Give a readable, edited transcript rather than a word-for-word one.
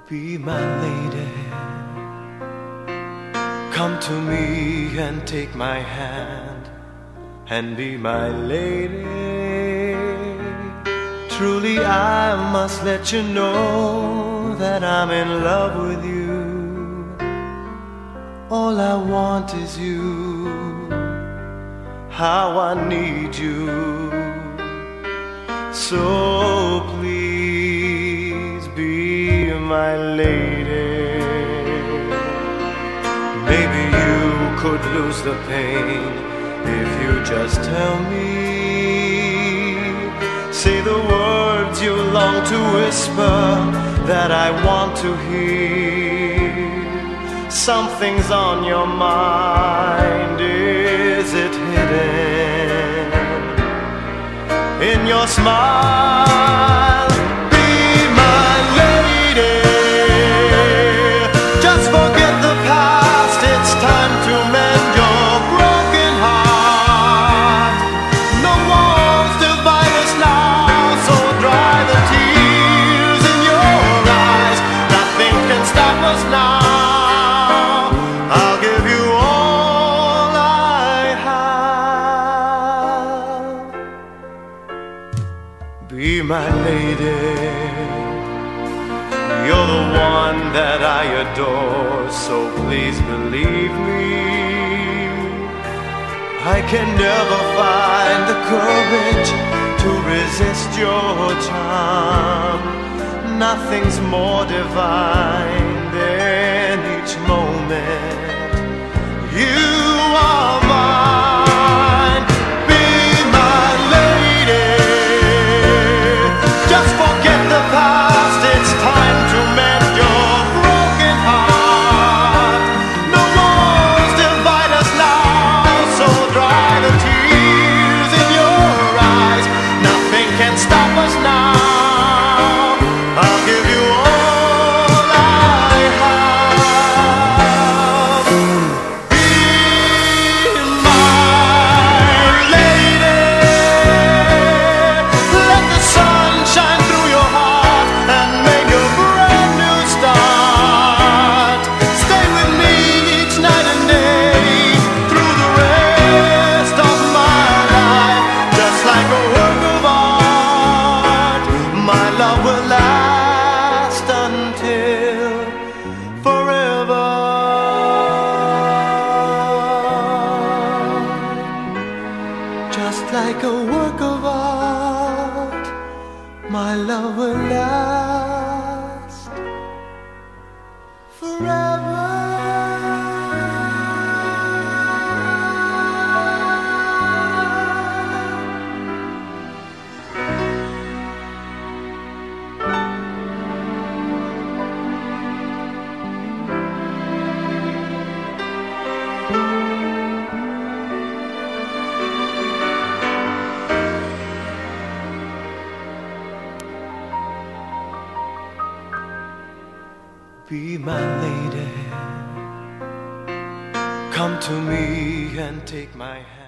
Be my lady, come to me and take my hand and be my lady. Truly I must let you know that I'm in love with you. All I want is you, how I need you. So please be my lady. Maybe you could lose the pain if you just tell me. Say the words you long to whisper that I want to hear. Something's on your mind, is it hidden in your smile? Be my lady. Just forget the past, it's time to mend your broken heart. No walls divide us now, so dry the tears in your eyes. Nothing can stop us now. I'll give you all I have. Be my lady. You're the one that I adore, so please believe me. I can never find the courage to resist your charm. Nothing's more divine than each moment you are mine. Be my lady. Just forget the past, it's time to mend your broken heart. No walls divide us now, so dry the tears in your eyes. Nothing can stop us now. I'll give you all I have. Be my lady. Let the sun shine through your heart and make a brand new start. Stay with me each night and day through the rest of my life. Just like a work of art, my love will last until forever. Just like a work of art, my love will last forever. Be my lady, come to me and take my hand.